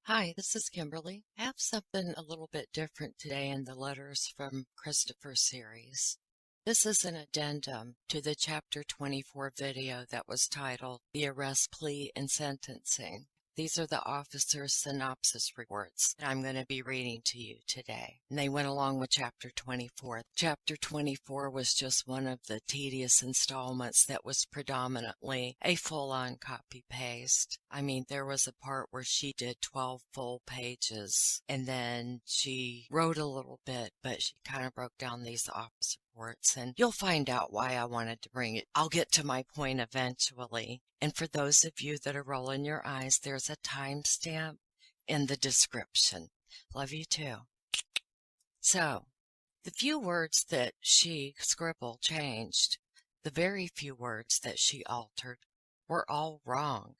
Hi, this is Kimberly. I have something a little bit different today in the Letters from Christopher series. This is an addendum to the Chapter 24 video that was titled The Arrest, Plea, and Sentencing. These are the officer's synopsis reports that I'm going to be reading to you today. And they went along with Chapter 24. Chapter 24 was just one of the tedious installments that was predominantly a full-on copy-paste. I mean, there was a part where she did 12 full pages, and then she wrote a little bit, but she kind of broke down these officer reports, and you'll find out why I wanted to bring it. I'll get to my point eventually. And for those of you that are rolling your eyes, there's a timestamp in the description. Love you too. So, the few words that she, Scribble, changed, the very few words that she altered, were all wrong.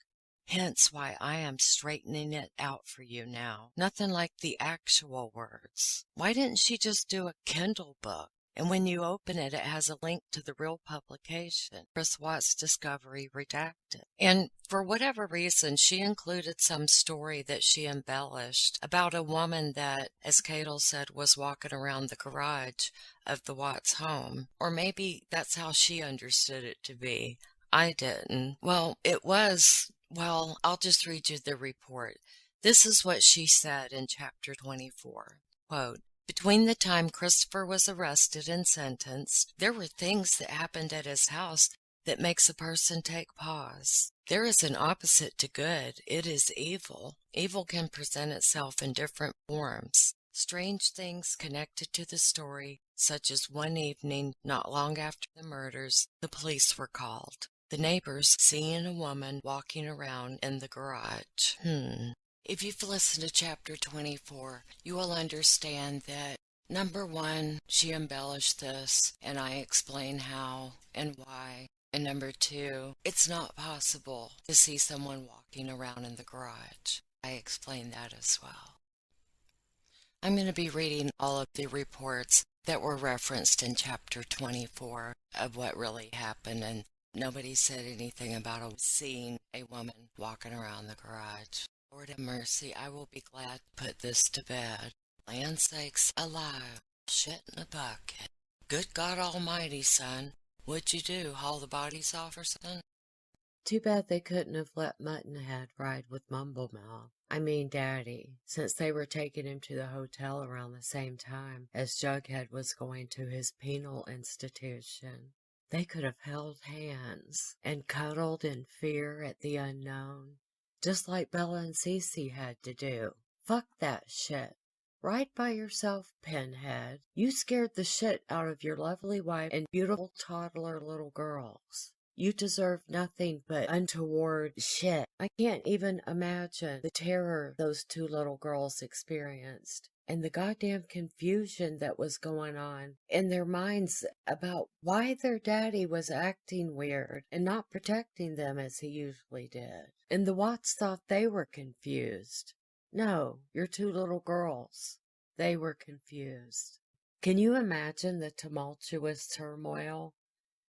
Hence why I am straightening it out for you now. Nothing like the actual words. Why didn't she just do a Kindle book? And when you open it, it has a link to the real publication, Chris Watts' Discovery Redacted. And for whatever reason, she included some story that she embellished about a woman that, as Cato said, was walking around the garage of the Watts home. Or maybe that's how she understood it to be. I didn't. Well, it was. Well, I'll just read you the report. This is what she said in Chapter 24. Quote, between the time Christopher was arrested and sentenced, there were things that happened at his house that makes a person take pause. There is an opposite to good. It is evil. Evil can present itself in different forms. Strange things connected to the story, such as one evening, not long after the murders, the police were called. The neighbors seeing a woman walking around in the garage. If you've listened to Chapter 24, you will understand that, number one, she embellished this, and I explain how and why. And number two, it's not possible to see someone walking around in the garage. I explain that as well. I'm going to be reading all of the reports that were referenced in Chapter 24 of what really happened, and nobody said anything about seeing a woman walking around the garage. Lord have mercy, I will be glad to put this to bed. Land sakes alive, shit in a bucket. Good God Almighty, son, what'd you do, haul the bodies off or something? Too bad they couldn't have let Muttonhead ride with Mumblemouth. I mean Daddy, since they were taking him to the hotel around the same time as Jughead was going to his penal institution. They could have held hands and cuddled in fear at the unknown. Just like Bella and Cece had to do. Fuck that shit. Ride by yourself, Pinhead. You scared the shit out of your lovely wife and beautiful toddler little girls. You deserve nothing but untoward shit. I can't even imagine the terror those two little girls experienced. And the goddamn confusion that was going on in their minds about why their daddy was acting weird and not protecting them as he usually did. And the Watts thought they were confused. No, your two little girls. They were confused. Can you imagine the tumultuous turmoil?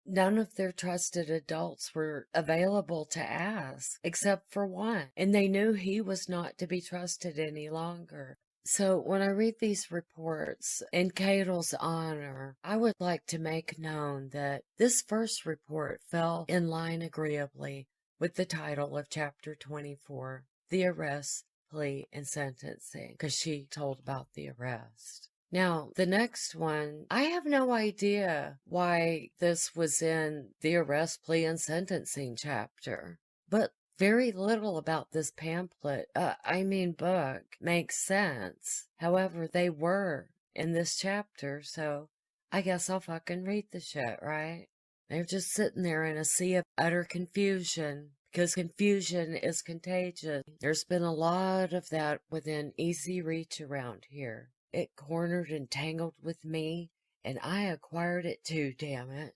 None of their trusted adults were available to ask, except for one, and they knew he was not to be trusted any longer. So when I read these reports in Cato's honor, I would like to make known that this first report fell in line agreeably with the title of Chapter 24, The Arrest, Plea, and Sentencing, because she told about the arrest. Now, the next one, I have no idea why this was in the Arrest, Plea, and Sentencing chapter, but very little about this pamphlet, book, makes sense. However, they were in this chapter, so I guess I'll fucking read the shit, right? They're just sitting there in a sea of utter confusion, because confusion is contagious. There's been a lot of that within easy reach around here. It cornered and tangled with me, and I acquired it too, damn it.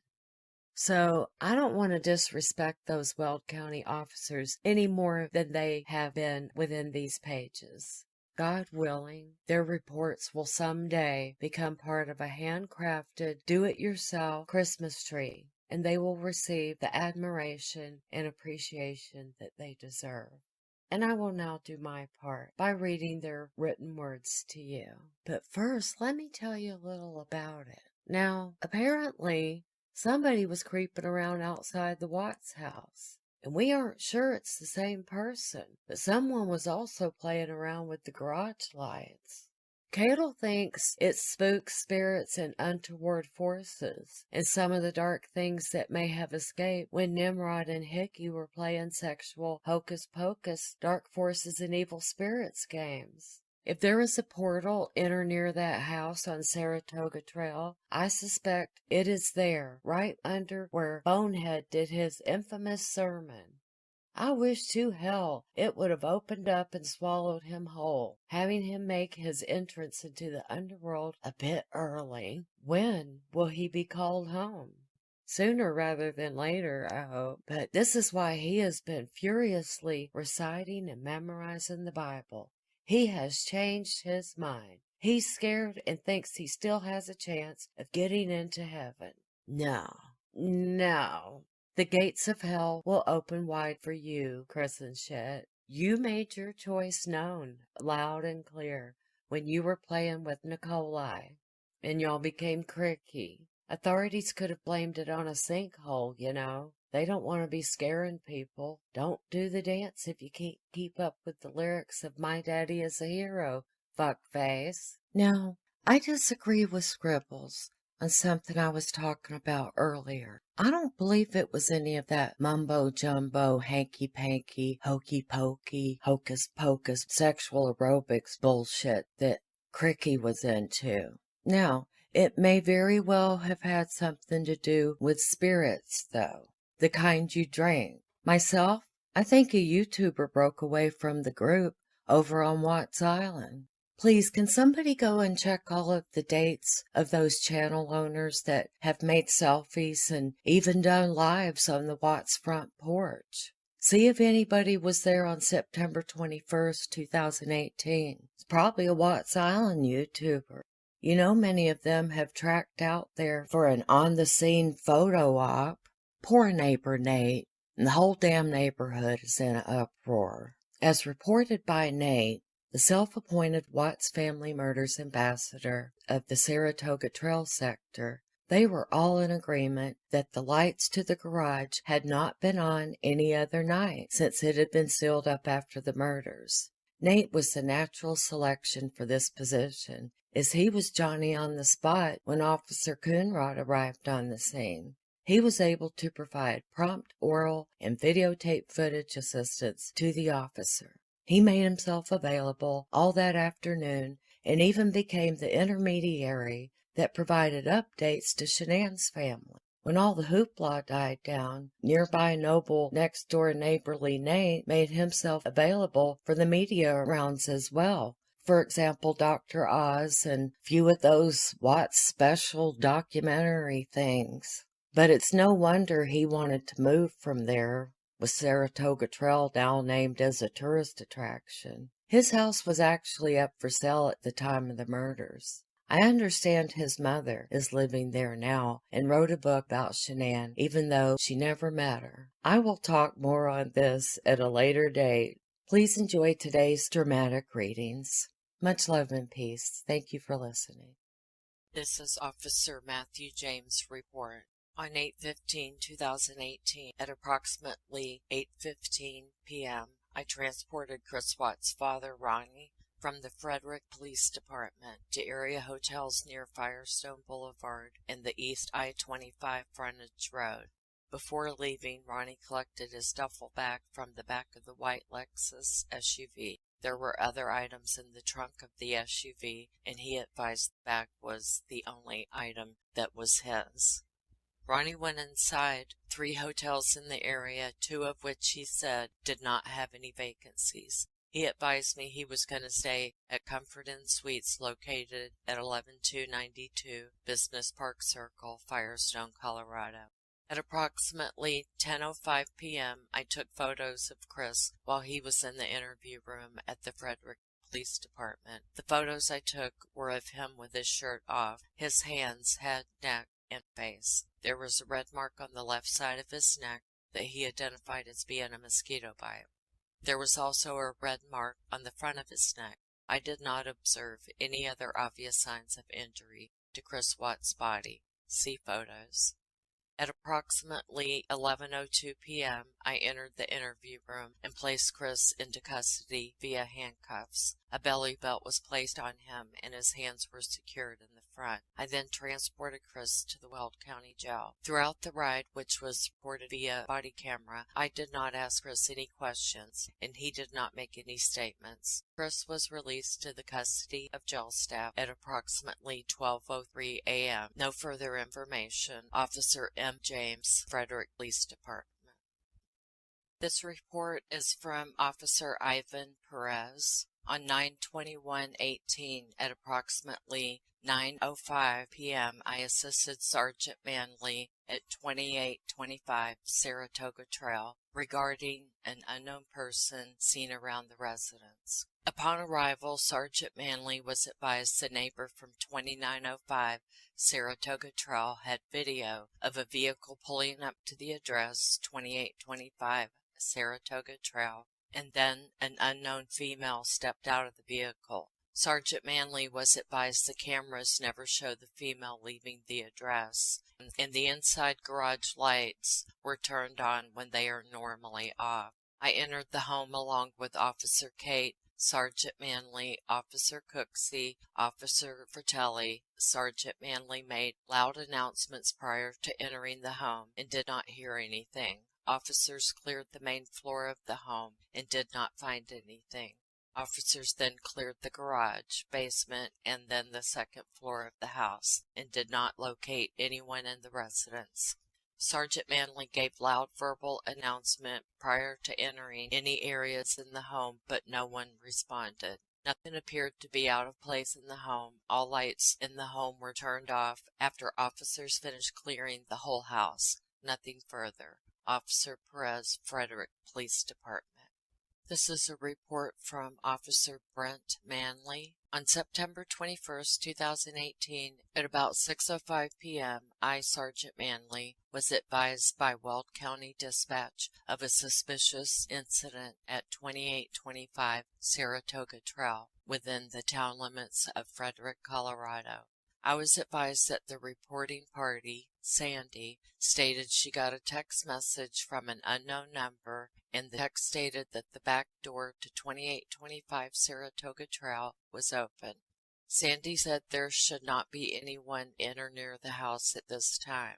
So I don't want to disrespect those Weld County officers any more than they have been within these pages. God willing, their reports will someday become part of a handcrafted, do-it-yourself Christmas tree, and they will receive the admiration and appreciation that they deserve. and I will now do my part by reading their written words to you. But first, let me tell you a little about it. Now, apparently, somebody was creeping around outside the Watts house. And we aren't sure it's the same person, but someone was also playing around with the garage lights. 𝐤𝐳 thinks it spooks spirits and untoward forces, and some of the dark things that may have escaped when Nimrod and 𝐒➉ were playing sexual hocus-pocus, dark forces and evil spirits games. If there is a portal in or near that house on Saratoga Trail, I suspect it is there, right under where Bonehead did his infamous sermon. I wish to hell it would have opened up and swallowed him whole, having him make his entrance into the underworld a bit early. When will he be called home? Sooner rather than later, I hope. But this is why he has been furiously reciting and memorizing the Bible. He has changed his mind. He's scared and thinks he still has a chance of getting into heaven. No. The gates of hell will open wide for you, 𝚑𝚘𝚘𝚗. You made your choice known, loud and clear, when you were playing with 𝐒𝐽𝐽, and y'all became cricky. Authorities could have blamed it on a sinkhole, you know. They don't want to be scaring people. Don't do the dance if you can't keep up with the lyrics of My Daddy is a Hero, fuckface. Now, I disagree with Scribbles on something I was talking about earlier. I don't believe it was any of that mumbo-jumbo, hanky-panky, hokey-pokey, hocus-pocus, sexual aerobics bullshit that Cricky was into. Now, it may very well have had something to do with spirits, though. The kind you drank. Myself, I think a YouTuber broke away from the group over on Watts Island. Please, can somebody go and check all of the dates of those channel owners that have made selfies and even done lives on the Watts front porch? See if anybody was there on September 21st, 2018. It's probably a Watts Island YouTuber. You know, many of them have tracked out there for an on-the-scene photo op. Poor neighbor Nate, and the whole damn neighborhood is in an uproar. As reported by Nate, the self-appointed Watts Family Murders Ambassador of the Saratoga Trail sector, they were all in agreement that the lights to the garage had not been on any other night since it had been sealed up after the murders. Nate was the natural selection for this position, as he was Johnny on the spot when Officer Coonrod arrived on the scene. He was able to provide prompt oral and videotape footage assistance to the officer. He made himself available all that afternoon and even became the intermediary that provided updates to Shanann's family. When all the hoopla died down, nearby noble next-door neighborly Nate made himself available for the media rounds as well. For example, Dr. Oz and a few of those Watts special documentary things. But it's no wonder he wanted to move from there, with Saratoga Trail now named as a tourist attraction. His house was actually up for sale at the time of the murders. I understand his mother is living there now and wrote a book about Shanann, even though she never met her. I will talk more on this at a later date. Please enjoy today's dramatic readings. Much love and peace. Thank you for listening. This is Officer Matthew James' report. On 8/15/2018, at approximately 8:15 p.m., I transported Chris Watts' father, Ronnie, from the Frederick Police Department to area hotels near Firestone Boulevard and the East I-25 frontage road. Before leaving, Ronnie collected his duffel bag from the back of the white Lexus SUV. There were other items in the trunk of the SUV, and he advised the bag was the only item that was his. Ronnie went inside 3 hotels in the area, 2 of which he said did not have any vacancies. He advised me he was going to stay at Comfort Inn Suites located at 11292 Business Park Circle, Firestone, Colorado. At approximately 10:05 p.m., I took photos of Chris while he was in the interview room at the Frederick Police Department. The photos I took were of him with his shirt off, his hands, head, neck, and face. There was a red mark on the left side of his neck that he identified as being a mosquito bite. There was also a red mark on the front of his neck. I did not observe any other obvious signs of injury to Chris Watts' body. See photos. At approximately 11:02 p.m., I entered the interview room and placed Chris into custody via handcuffs. A belly belt was placed on him and his hands were secured in the front. I then transported Chris to the Weld County Jail. Throughout the ride, which was reported via body camera, I did not ask Chris any questions and he did not make any statements. Chris was released to the custody of jail staff at approximately 12:03 a.m. No further information. Officer M. James, Frederick Police Department. This report is from Officer Ivan Perez. On 9/21/18 at approximately 9:05 p.m., I assisted Sergeant Manley at 2825 Saratoga Trail regarding an unknown person seen around the residence. Upon arrival, Sergeant Manley was advised the neighbor from 2905 Saratoga Trail had video of a vehicle pulling up to the address 2825 Saratoga Trail, and then an unknown female stepped out of the vehicle. Sergeant Manley was advised the cameras never showed the female leaving the address, and the inside garage lights were turned on when they are normally off. I entered the home along with Officer Kate, Sergeant Manley, Officer Cooksey, Officer Fratelli. Sergeant Manley made loud announcements prior to entering the home and did not hear anything. Officers cleared the main floor of the home and did not find anything. Officers then cleared the garage, basement, and then the second floor of the house and did not locate anyone in the residence. Sergeant Manley gave loud verbal announcement prior to entering any areas in the home, but no one responded. Nothing appeared to be out of place in the home. All lights in the home were turned off after officers finished clearing the whole house. Nothing further. Officer Perez, Frederick Police Department. This is a report from Officer Brent Manley. On September 21, 2018, at about 6:05 p.m., I, Sergeant Manley, was advised by Weld County Dispatch of a suspicious incident at 2825 Saratoga Trail within the town limits of Frederick, Colorado. I was advised that the reporting party, Sandy, stated she got a text message from an unknown number, and the text stated that the back door to 2825 Saratoga Trail was open. Sandy said there should not be anyone in or near the house at this time.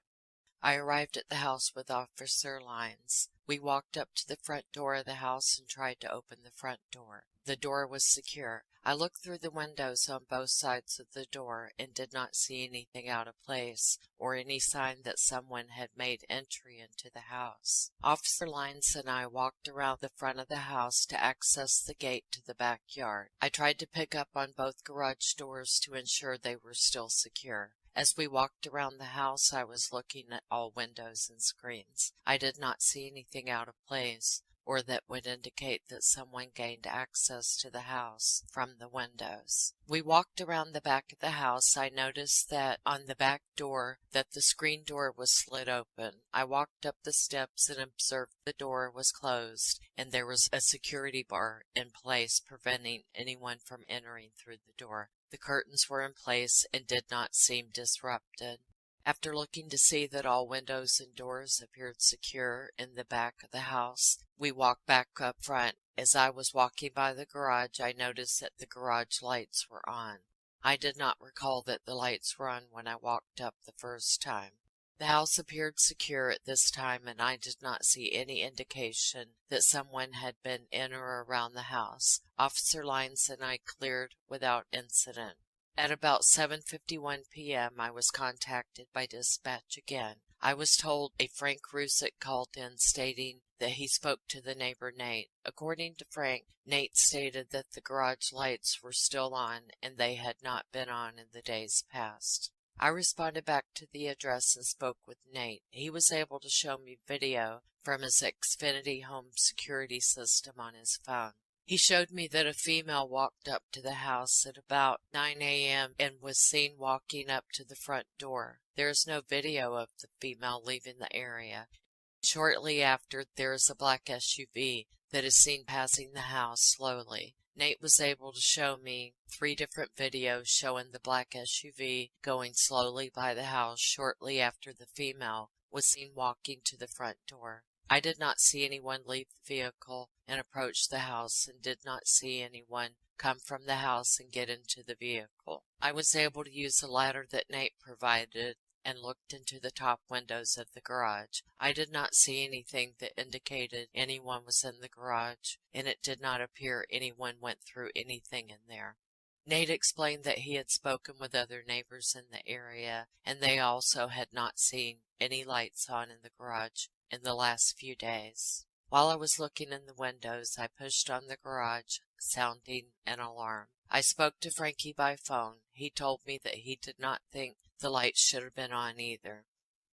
I arrived at the house with Officer Lyons. We walked up to the front door of the house and tried to open the front door. The door was secure. I looked through the windows on both sides of the door and did not see anything out of place or any sign that someone had made entry into the house. Officer Lyons and I walked around the front of the house to access the gate to the backyard. I tried to pick up on both garage doors to ensure they were still secure. As we walked around the house, I was looking at all windows and screens. I did not see anything out of place or that would indicate that someone gained access to the house from the windows. We walked around the back of the house. I noticed that on the back door that the screen door was slid open. I walked up the steps and observed the door was closed and there was a security bar in place preventing anyone from entering through the door. The curtains were in place and did not seem disrupted. After looking to see that all windows and doors appeared secure in the back of the house, we walked back up front. As I was walking by the garage, I noticed that the garage lights were on. I did not recall that the lights were on when I walked up the first time. The house appeared secure at this time, and I did not see any indication that someone had been in or around the house. Officer Lyons and I cleared without incident. At about 7:51 p.m., I was contacted by dispatch again. I was told a Frank Rusick called in stating that he spoke to the neighbor Nate. According to Frank, Nate stated that the garage lights were still on and they had not been on in the days past. I responded back to the address and spoke with Nate. He was able to show me video from his Xfinity home security system on his phone. He showed me that a female walked up to the house at about 9 a.m. and was seen walking up to the front door. There is no video of the female leaving the area. Shortly after, there is a black SUV that is seen passing the house slowly. Nate was able to show me 3 different videos showing the black SUV going slowly by the house shortly after the female was seen walking to the front door. I did not see anyone leave the vehicle and approach the house, and did not see anyone come from the house and get into the vehicle. I was able to use the ladder that Nate provided and looked into the top windows of the garage. I did not see anything that indicated anyone was in the garage, and it did not appear anyone went through anything in there. Nate explained that he had spoken with other neighbors in the area, and they also had not seen any lights on in the garage in the last few days. While I was looking in the windows, I pushed on the garage, sounding an alarm. I spoke to Frankie by phone. He told me that he did not think the lights should have been on either.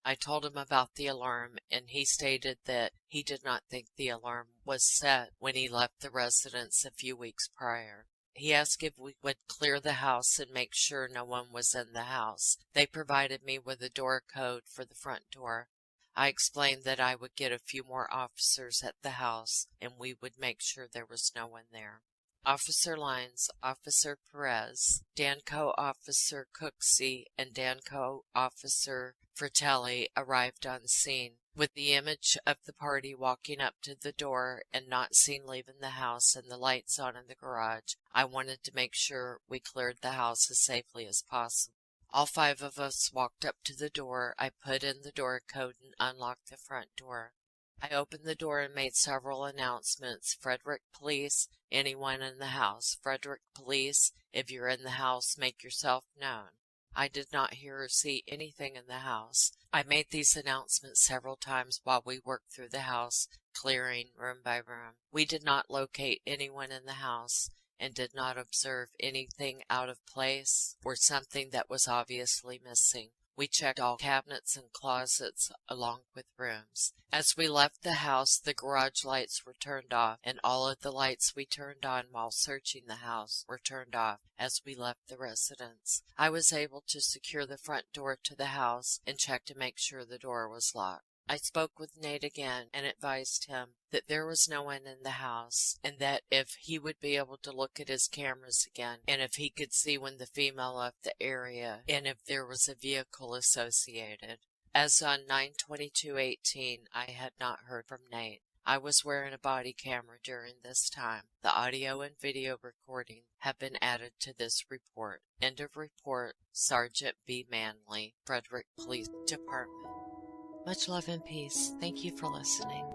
I told him about the alarm, and he stated that he did not think the alarm was set when he left the residence a few weeks prior. He asked if we would clear the house and make sure no one was in the house. They provided me with a door code for the front door. I explained that I would get a few more officers at the house, and we would make sure there was no one there. Officer Lyons, Officer Perez, 𝐷𝐴NCO Officer 𝐒𝐤𝐴, and 𝐷𝐴NCO Officer 𝚊𝚘𝚗𝚘 arrived on scene. With the image of the party walking up to the door and not seen leaving the house and the lights on in the garage, I wanted to make sure we cleared the house as safely as possible. All 5 of us walked up to the door. I put in the door code and unlocked the front door. I opened the door and made several announcements. Frederick Police, anyone in the house. Frederick Police, if you're in the house, make yourself known. I did not hear or see anything in the house. I made these announcements several times while we worked through the house, clearing room by room. We did not locate anyone in the house and did not observe anything out of place or something that was obviously missing. We checked all cabinets and closets along with rooms. As we left the house, the garage lights were turned off, and all of the lights we turned on while searching the house were turned off as we left the residence. I was able to secure the front door to the house and check to make sure the door was locked. I spoke with Nate again and advised him that there was no one in the house, and that if he would be able to look at his cameras again, and if he could see when the female left the area, and if there was a vehicle associated. As on 9/22/18, I had not heard from Nate. I was wearing a body camera during this time. The audio and video recording have been added to this report. End of report. Sergeant B. Manley, Frederick Police Department. Much love and peace. Thank you for listening.